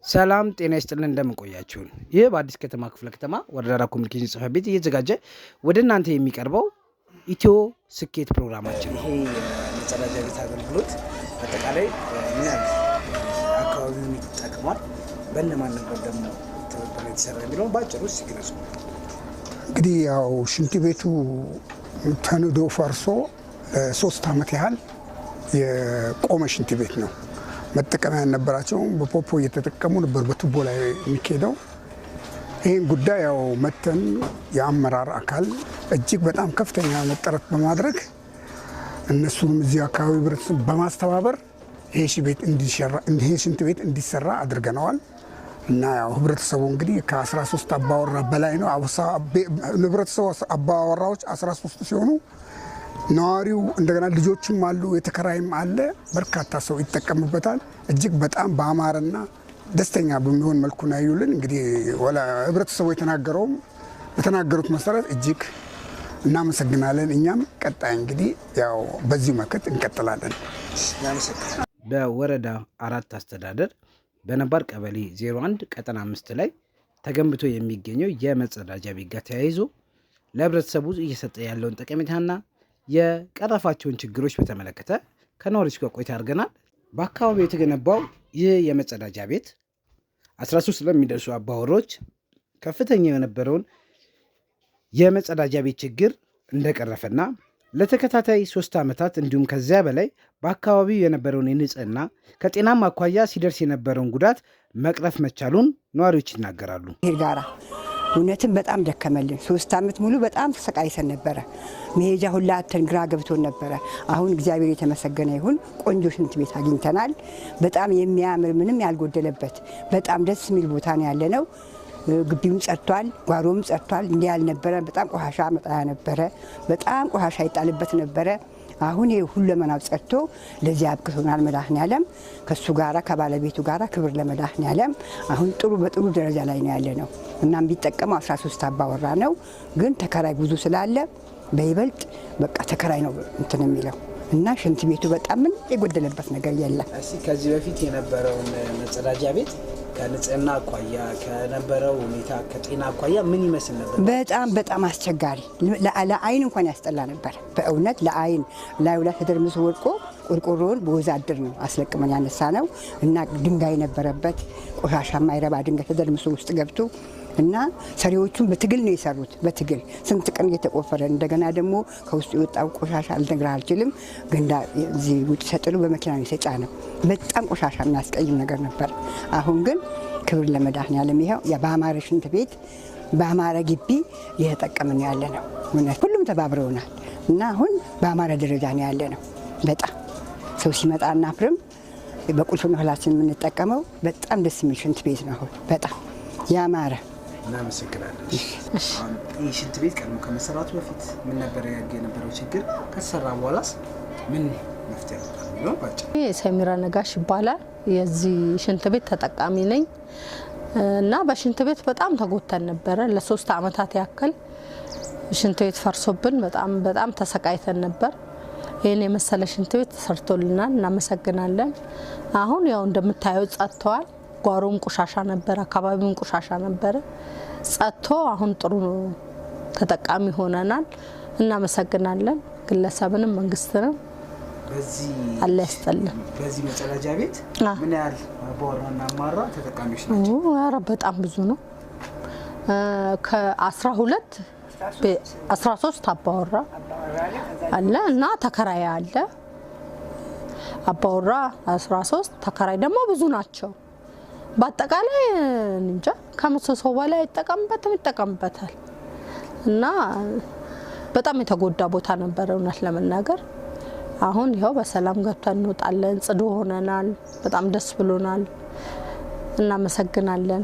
ሰላም ጤና ይስጥልን እንደምንቆያችሁን ይህ በአዲስ ከተማ ክፍለ ከተማ ወረዳ ኮሚኒኬሽን ጽሕፈት ቤት እየተዘጋጀ ወደ እናንተ የሚቀርበው ኢትዮ ስኬት ፕሮግራማችን ነው። ይሄ የመጸዳጃ ቤት አገልግሎት አጠቃላይ ምን ያህል አካባቢውን ይጠቅማል፣ በእነማን ነበር ደግሞ የተሰራ የሚለውን ባጭሩ ሲገለጹ። እንግዲህ ያው ሽንት ቤቱ ተንዶ ፈርሶ 3 ዓመት ያህል የቆመ ሽንት ቤት ነው። መጠቀሚያ ያልነበራቸው በፖፖ እየተጠቀሙ ነበር በቱቦ ላይ የሚካሄደው። ይህን ጉዳይ ያው መተን የአመራር አካል እጅግ በጣም ከፍተኛ ጥረት በማድረግ እነሱንም እዚህ አካባቢ ህብረተሰብ በማስተባበር ይሄ ሽንት ቤት እንዲሰራ አድርገነዋል። እና ያው ህብረተሰቡ እንግዲህ ከ13 አባወራ በላይ ነው። ህብረተሰቡ አባወራዎች 13 ሲሆኑ ነዋሪው እንደገና ልጆችም አሉ፣ የተከራይም አለ። በርካታ ሰው ይጠቀምበታል። እጅግ በጣም በአማረና ደስተኛ በሚሆን መልኩ ነው ያዩልን። እንግዲህ ህብረተሰቡ በተናገሩት መሰረት እጅግ እናመሰግናለን። እኛም ቀጣይ እንግዲህ ያው በዚሁ መከት እንቀጥላለን። በወረዳ 4 አስተዳደር በነባር ቀበሌ 01 ቀጠና 5 ላይ ተገንብቶ የሚገኘው የመጸዳጃ ቤት ጋር ተያይዞ ለህብረተሰቡ እየሰጠ ያለውን ጠቀሜታና የቀረፋቸውን ችግሮች በተመለከተ ከነዋሪዎች ጋር ቆይታ አድርገናል። በአካባቢው የተገነባው ይህ የመጸዳጃ ቤት 13 ለሚደርሱ አባወሮች ከፍተኛ የነበረውን የመጸዳጃ ቤት ችግር እንደቀረፈና ለተከታታይ 3 ዓመታት እንዲሁም ከዚያ በላይ በአካባቢው የነበረውን የንጽህና ከጤናማ አኳያ ሲደርስ የነበረውን ጉዳት መቅረፍ መቻሉን ነዋሪዎች ይናገራሉ። እውነትም በጣም ደከመልን። 3 ዓመት ሙሉ በጣም ተሰቃይተን ነበረ። መሄጃ ሁላ አተን ግራ ገብቶን ነበረ። አሁን እግዚአብሔር የተመሰገነ ይሁን ቆንጆ ሽንት ቤት አግኝተናል። በጣም የሚያምር ምንም ያልጎደለበት በጣም ደስ የሚል ቦታ ነው ያለ ነው። ግቢውም ጸድቷል፣ ጓሮም ጸድቷል። እንዲህ ያልነበረ በጣም ቆሻሻ መጣያ ነበረ። በጣም ቆሻሻ ይጣልበት ነበረ። አሁን ይሄ ሁለመናው ጸድቶ ለዚህ አብቅቶናል። መድኃኔዓለም ከሱ ጋራ ከባለቤቱ ጋራ ክብር ለመድኃኔዓለም። አሁን በጥሩ ደረጃ ላይ ነው ያለ ነው። እናም ቢጠቀመው 13 አባወራ ነው፣ ግን ተከራይ ብዙ ስላለ በይበልጥ በቃ ተከራይ ነው እንትን የሚለው እና ሽንት ቤቱ በጣም ምን የጎደለበት ነገር የለም። ከዚህ በፊት የነበረውን መጸዳጃ ቤት ከንጽህና አኳያ ከነበረው ሁኔታ ከጤና አኳያ ምን ይመስል ነበር? በጣም አስቸጋሪ፣ ለአይን እንኳን ያስጠላ ነበር። በእውነት ለአይን ላዩ ላይ ተደርምሶ ወድቆ ቆርቆሮውን በወዛድር ነው አስለቅመን ያነሳ ነው እና ድንጋይ ነበረበት፣ ቆሻሻ ማይረባ ድንጋይ ተደርምሶ ውስጥ ገብቶ እና ሰሪዎቹም በትግል ነው የሰሩት። በትግል ስንት ቀን እየተቆፈረ እንደገና ደግሞ ከውስጡ የወጣው ቆሻሻ ልነግርህ አልችልም። ገንዳ እዚህ ውጭ ሰጥሉ በመኪና ነው የተጫነው። በጣም ቆሻሻ የሚያስቀይም ነገር ነበር። አሁን ግን ክብር ለመድኃኔዓለም ይኸው በአማረ ሽንት ቤት በአማረ ግቢ እየተጠቀምን ያለ ነው። ሁሉም ተባብረውናል እና አሁን በአማረ ደረጃ ነው ያለ ነው። በጣም ሰው ሲመጣ እናፍርም። በቁልፍ ነው ህላችን የምንጠቀመው። በጣም ደስ የሚል ሽንት ቤት ነው አሁን በጣም ያማረ። እናመሰግናለን። ይህ ሽንት ቤት ቀድሞ ከመሰራቱ በፊት ምን ነበር የነበረው ችግር? ከተሰራ በኋላስ ምን መፍትሄ ነበር? ሰሚራ ነጋሽ ይባላል። የዚህ ሽንት ቤት ተጠቃሚ ነኝ እና በሽንት ቤት በጣም ተጎተን ነበረ። ለ3 ዓመታት ያክል ሽንት ቤት ፈርሶብን በጣም ተሰቃይተን ነበር። ይሄን የመሰለ ሽንት ቤት ተሰርቶልናል። እናመሰግናለን። አሁን ያው እንደምታዩት ጸጥቷል። ጓሮም ቆሻሻ ነበር፣ አካባቢውም ቆሻሻ ነበር። ጸጥቶ አሁን ጥሩ ተጠቃሚ ሆነናል። እናመሰግናለን። ግለሰብንም መንግስትንም አለ ያስጠልን። በዚህ መጸዳጃ ቤት ምን ያህል አባወራና አማራ ተጠቃሚዎች ናቸው? ኧረ በጣም ብዙ ነው። ከ13 አባወራ አለ እና ተከራይ አለ። አባወራ 13 ተከራይ ደግሞ ብዙ ናቸው። በአጠቃላይ እንጃ ከመቶ ሰው በላይ ይጠቀምበታል እና በጣም የተጎዳ ቦታ ነበር እውነት ለመናገር። አሁን ይኸው በሰላም ገብተን እንወጣለን። ጽዱ ሆነናል። በጣም ደስ ብሎናል። እናመሰግናለን።